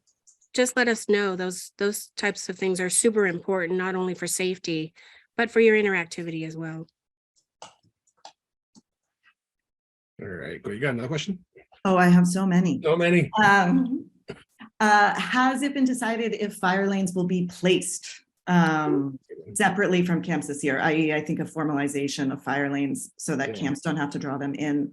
just let us know. Those types of things are super important, not only for safety, but for your interactivity as well. All right, go. You got another question? Oh, I have so many. So many. Has it been decided if fire lanes will be placed separately from camps this year? I think a formalization of fire lanes so that camps don't have to draw them in.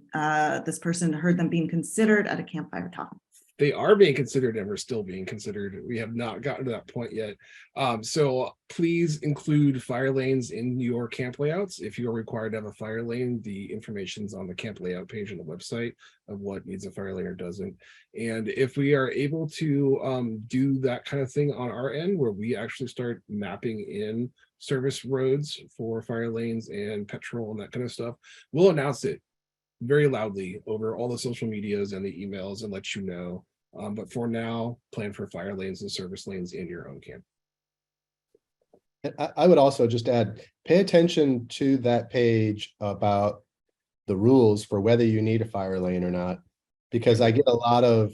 This person heard them being considered at a campfire talk. They are being considered and we're still being considered. We have not gotten to that point yet. So please include fire lanes in your camp layouts. If you are required to have a fire lane, the information's on the camp layout page on the website of what needs a fire lane or doesn't. And if we are able to do that kind of thing on our end, where we actually start mapping in service roads for fire lanes and petrol and that kind of stuff, we'll announce it very loudly over all the social medias and the emails and let you know. But for now, plan for fire lanes and service lanes in your own camp. I would also just add, pay attention to that page about the rules for whether you need a fire lane or not, because I get a lot of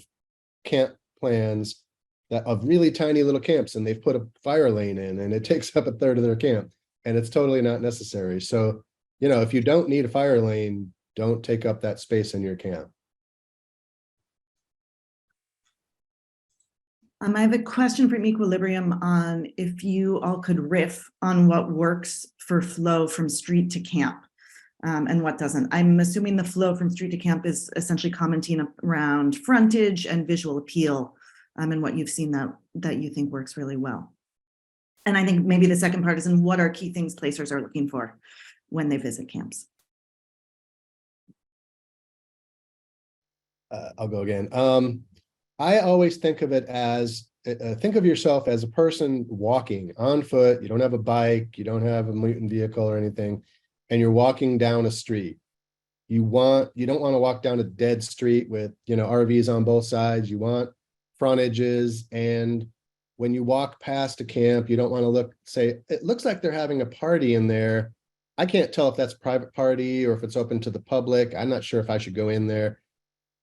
camp plans that of really tiny little camps and they've put a fire lane in and it takes up a third of their camp and it's totally not necessary. So, if you don't need a fire lane, don't take up that space in your camp. I have a question from Equilibrium on if you all could riff on what works for flow from street to camp and what doesn't. I'm assuming the flow from street to camp is essentially commenting around frontage and visual appeal and what you've seen that you think works really well. And I think maybe the second part is in what are key things placers are looking for when they visit camps. I'll go again. I always think of it as, think of yourself as a person walking on foot. You don't have a bike, you don't have a mutant vehicle or anything, and you're walking down a street. You don't want to walk down a dead street with, RVs on both sides. You want frontages. And when you walk past a camp, you don't want to say, it looks like they're having a party in there. I can't tell if that's a private party or if it's open to the public. I'm not sure if I should go in there.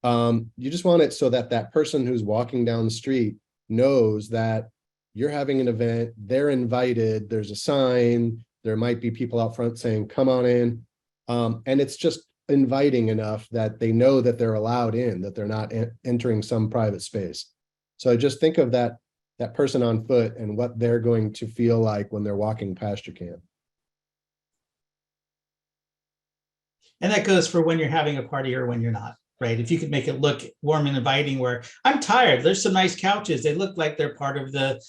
You just want it so that that person who's walking down the street knows that you're having an event, they're invited, there's a sign, there might be people out front saying, come on in. And it's just inviting enough that they know that they're allowed in, that they're not entering some private space. So just think of that person on foot and what they're going to feel like when they're walking past your camp. And that goes for when you're having a party or when you're not. Right. If you could make it look warm and inviting, where I'm tired, there's some nice couches. They look like they're part of the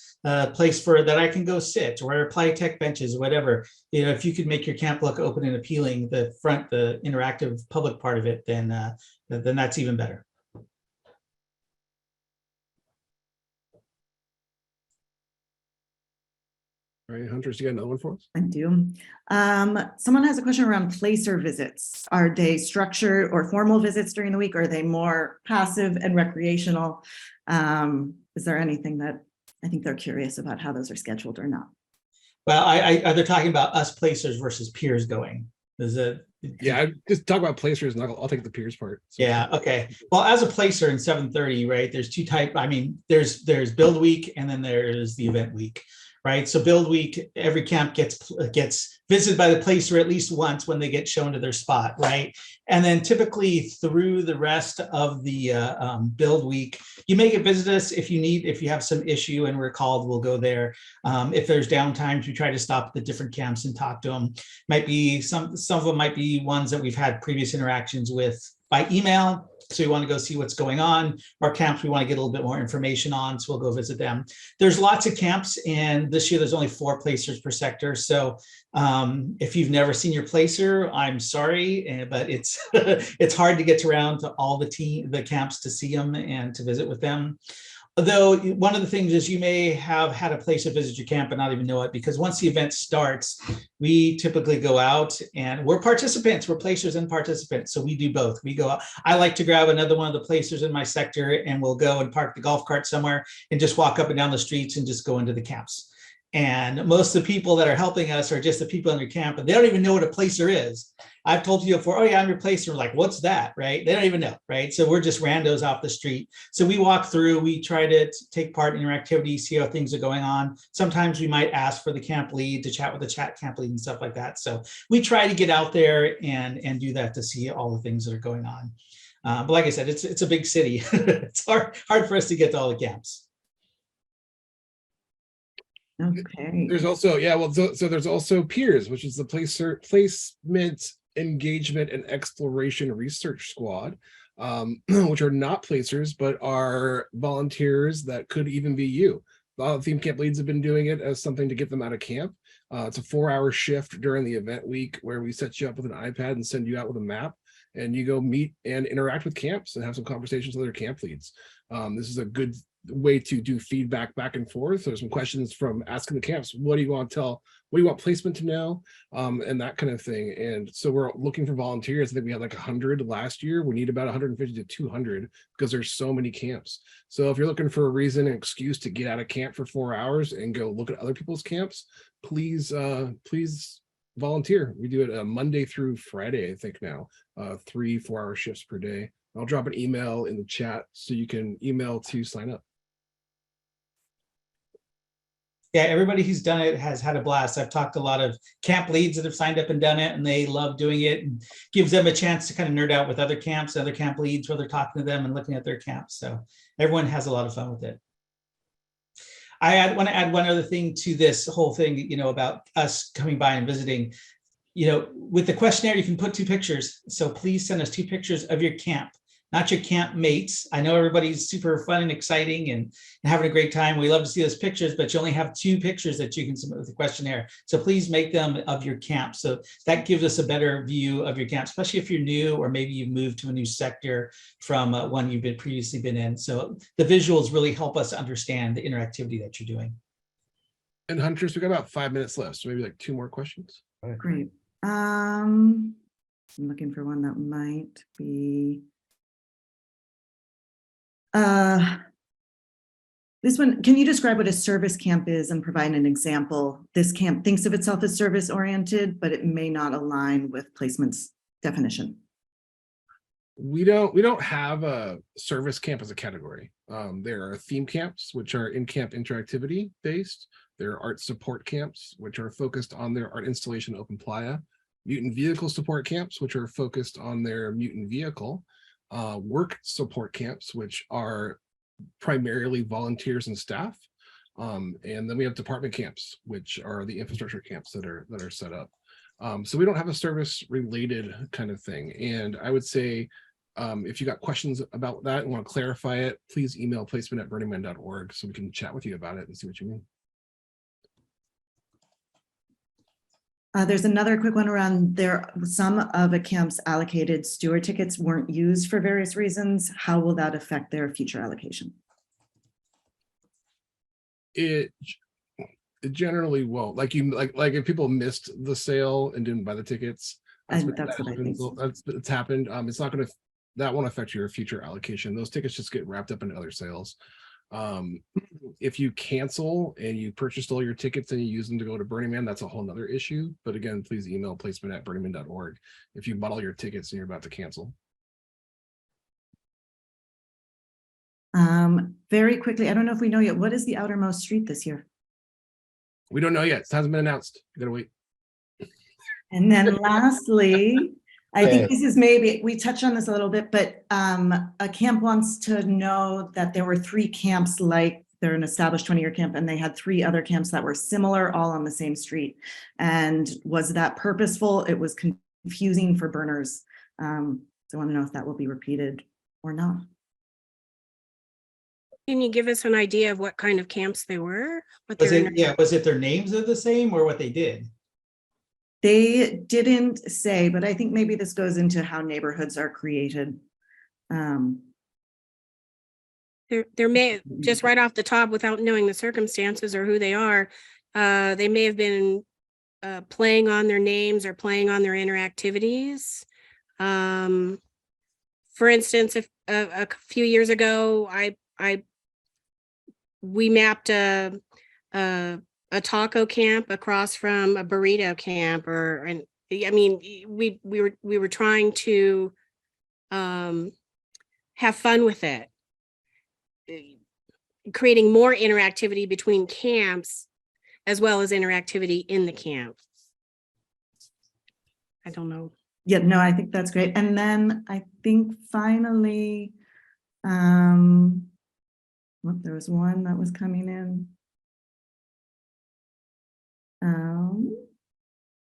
place for that I can go sit, or Playtech benches, whatever. If you could make your camp look open and appealing, the interactive public part of it, then that's even better. All right, Hunters, you got another one for us? I do. Someone has a question around placer visits. Are they structured or formal visits during the week? Or are they more passive and recreational? Is there anything that I think they're curious about how those are scheduled or not? Well, they're talking about us placers versus peers going. Is it? Yeah, I just talk about placers and I'll take the peers part. So- Yeah, okay. Well, as a placer in 730, right, there's two type, I mean, there's build week and then there's the event week, right? So build week, every camp gets visited by the placer at least once when they get shown to their spot, right? And then typically through the rest of the build week, you may get visit us if you have some issue and we're called, we'll go there. If there's downtimes, we try to stop at the different camps and talk to them. Might be some of them might be ones that we've had previous interactions with by email. So we want to go see what's going on. Our camps we want to get a little bit more information on, so we'll go visit them. There's lots of camps, and this year there's only 4 placers per sector. So if you've never seen your placer, I'm sorry, but it's it's hard to get around to all the camps to see them and to visit with them. Although one of the things is you may have had a placer visit your camp and not even know it, because once the event starts, we typically go out and we're participants, we're placers and participants. So we do both. We go out. I like to grab another one of the placers in my sector and we'll go and park the golf cart somewhere and just walk up and down the streets and just go into the camps. And most of the people that are helping us are just the people in your camp, and they don't even know what a placer is. I've told you before, oh yeah, I'm your placer. We're like, what's that, right? They don't even know, right? So we're just randos off the street. So we walk through, we try to take part in your activities, see how things are going on. Sometimes we might ask for the camp lead to chat with the camp lead and stuff like that. So we try to get out there and do that to see all the things that are going on. But like I said, it's a big city. It's hard for us to get to all the camps. Okay. There's also, yeah, well, so there's also peers, which is the placement, engagement, and exploration research squad, which are not placers, but are volunteers that could even be you. Theme camp leads have been doing it as something to get them out of camp. It's a 4-hour shift during the event week where we set you up with an iPad and send you out with a map, and you go meet and interact with camps and have some conversations with other camp leads. This is a good way to do feedback back and forth. There's some questions from asking the camps, what do you want to tell, what do you want placement to know, and that kind of thing. And so we're looking for volunteers. I think we had like 100 last year. We need about 150 to 200 because there's so many camps. So if you're looking for a reason, an excuse to get out of camp for 4 hours and go look at other people's camps, please volunteer. We do it Monday through Friday, I think now, 3 4-hour shifts per day. I'll drop an email in the chat so you can email to sign up. Yeah, everybody who's done it has had a blast. I've talked to a lot of camp leads that have signed up and done it, and they love doing it, and gives them a chance to kind of nerd out with other camps, other camp leads, where they're talking to them and looking at their camps. So everyone has a lot of fun with it. I want to add one other thing to this whole thing, about us coming by and visiting. With the questionnaire, you can put 2 pictures. So please send us 2 pictures of your camp, not your camp mates. I know everybody's super fun and exciting and having a great time. We love to see those pictures, but you only have 2 pictures that you can submit with the questionnaire. So please make them of your camp. So that gives us a better view of your camp, especially if you're new or maybe you've moved to a new sector from one you've previously been in. So the visuals really help us understand the interactivity that you're doing. And Hunters, we got about 5 minutes left, so maybe like 2 more questions. Great. I'm looking for one that might be. This one, can you describe what a service camp is and provide an example? This camp thinks of itself as service oriented, but it may not align with placement's definition. We don't have a service camp as a category. There are theme camps, which are in-camp interactivity based. There are art support camps, which are focused on their art installation open playa. Mutant vehicle support camps, which are focused on their mutant vehicle. Work support camps, which are primarily volunteers and staff. And then we have department camps, which are the infrastructure camps that are set up. So we don't have a service related kind of thing. And I would say, if you got questions about that and want to clarify it, please email placement@burningman.org so we can chat with you about it and see what you mean. There's another quick one around there. Some of a camp's allocated steward tickets weren't used for various reasons. How will that affect their future allocation? It It generally won't. Like if people missed the sale and didn't buy the tickets, And what that's what I think. it's happened. It's not going to, that won't affect your future allocation. Those tickets just get wrapped up in other sales. If you cancel and you purchased all your tickets and you use them to go to Burning Man, that's a whole nother issue. But again, please email placement@burningman.org if you bought all your tickets and you're about to cancel. Very quickly, I don't know if we know yet, what is the outermost street this year? We don't know yet. It hasn't been announced. You gotta wait. And then lastly, I think Okay. this is maybe, we touched on this a little bit, but a camp wants to know that there were 3 camps, like they're an established 20-year camp, and they had 3 other camps that were similar, all on the same street. And was that purposeful? It was confusing for burners. So I want to know if that will be repeated or not. Can you give us an idea of what kind of camps they were? What Was their it, yeah, was it their names are the same or what they did? They didn't say, but I think maybe this goes into how neighborhoods are created. There may, just right off the top, without knowing the circumstances or who they are, they may have been playing on their names or playing on their interactivities. For instance, if a few years ago, we mapped a taco camp across from a burrito camp, I mean, we were trying to have fun with it, creating more interactivity between camps as well as interactivity in the camp. I don't know. Yeah, no, I think that's great. And then I think finally, well, there was one that was coming in.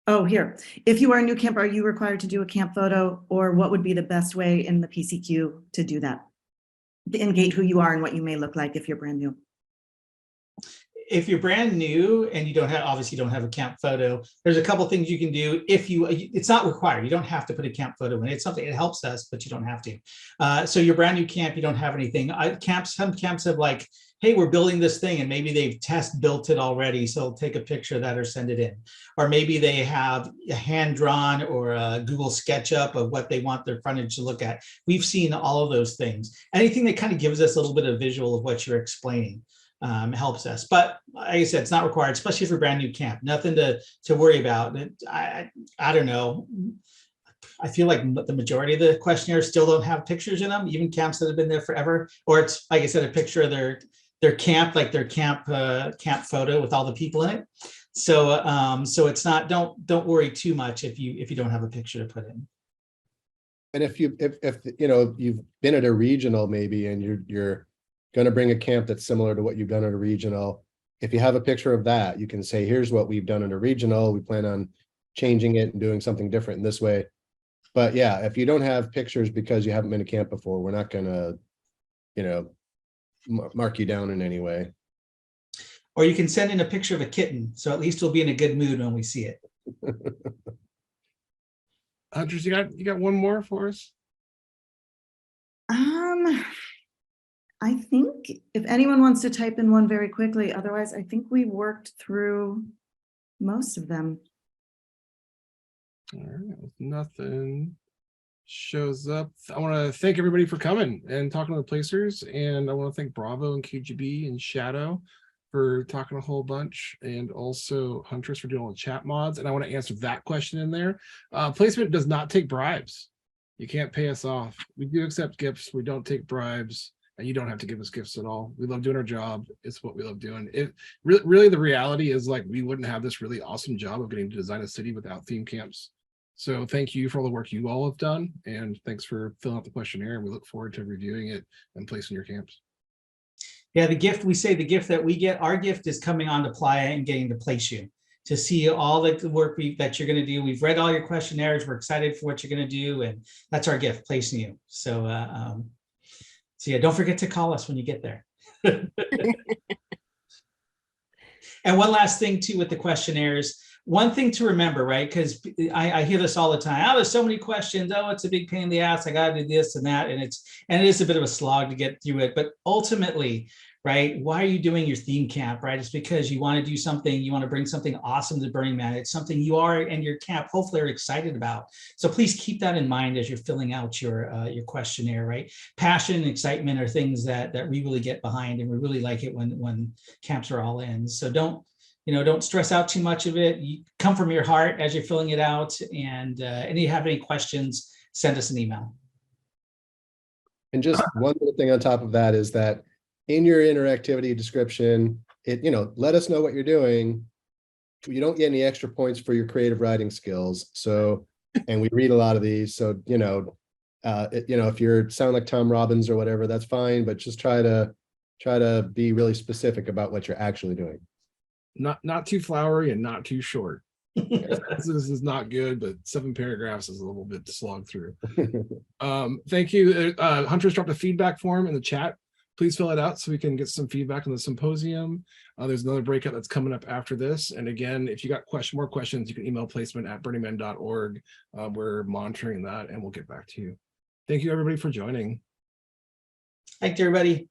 Oh, here. If you are a new camper, are you required to do a camp photo, or what would be the best way in the PCQ to do that? To indicate who you are and what you may look like if you're brand new. If you're brand new and you don't have, obviously you don't have a camp photo, there's a couple things you can do. If you, it's not required. You don't have to put a camp photo in. It's something, it helps us, but you don't have to. So you're brand new camp, you don't have anything. Some camps have like, hey, we're building this thing, and maybe they've test built it already. So take a picture of that or send it in. Or maybe they have a hand drawn or a Google SketchUp of what they want their frontage to look at. We've seen all of those things. Anything that kind of gives us a little bit of visual of what you're explaining helps us. But like I said, it's not required, especially for brand new camp. Nothing to worry about. I don't know. I feel like the majority of the questionnaires still don't have pictures in them, even camps that have been there forever. Or it's, like I said, a picture of their camp, like their camp photo with all the people in it. So so it's not, don't worry too much if you don't have a picture to put in. And if you know, you've been at a regional maybe, and you're going to bring a camp that's similar to what you've done at a regional, if you have a picture of that, you can say, here's what we've done at a regional. We plan on changing it and doing something different in this way. But yeah, if you don't have pictures because you haven't been to camp before, we're not going to, you know, mark you down in any way. Or you can send in a picture of a kitten, so at least we'll be in a good mood when we see it. Hunters, you got one more for us? I think if anyone wants to type in one very quickly, otherwise I think we worked through most of them. All right, if nothing shows up, I want to thank everybody for coming and talking to the placers, and I want to thank Bravo and KGB and Shadow for talking a whole bunch, and also Huntress for doing all the chat mods. And I want to answer that question in there. Placement does not take bribes. You can't pay us off. We do accept gifts. We don't take bribes, and you don't have to give us gifts at all. We love doing our job. It's what we love doing. It really the reality is, like, we wouldn't have this really awesome job of getting to design a city without theme camps. So thank you for all the work you all have done, and thanks for filling out the questionnaire. And we look forward to reviewing it and placing your camps. Yeah, the gift, we say the gift that we get, our gift is coming on to Playa and getting to place you, to see all the work that you're going to do. We've read all your questionnaires. We're excited for what you're going to do, and that's our gift, placing you. So, so yeah, don't forget to call us when you get there. And one last thing too with the questionnaires, one thing to remember, right? Because I hear this all the time. Oh, there's so many questions. Oh, it's a big pain in the ass. I got to do this and that. And it is a bit of a slog to get through it. But ultimately, right, why are you doing your theme camp, right? It's because you want to do something, you want to bring something awesome to Burning Man. It's something you are and your camp hopefully are excited about. So please keep that in mind as you're filling out your questionnaire, right? Passion and excitement are things that we really get behind, and we really like it when camps are all in. So don't stress out too much of it. You come from your heart as you're filling it out, and if you have any questions, send us an email. And just one little thing on top of that is that in your interactivity description, let us know what you're doing. You don't get any extra points for your creative writing skills. So, and we read a lot of these. So, if you sound like Tom Robbins or whatever, that's fine, but just try to be really specific about what you're actually doing. Not too flowery and not too short. This is not good, but 7 paragraphs is a little bit to slog through. Thank you. Hunter's dropped a feedback form in the chat. Please fill it out so we can get some feedback on the symposium. There's another breakout that's coming up after this. And again, if you got more questions, you can email placement@burningman.org. We're monitoring that and we'll get back to you. Thank you everybody for joining. Thank you, everybody.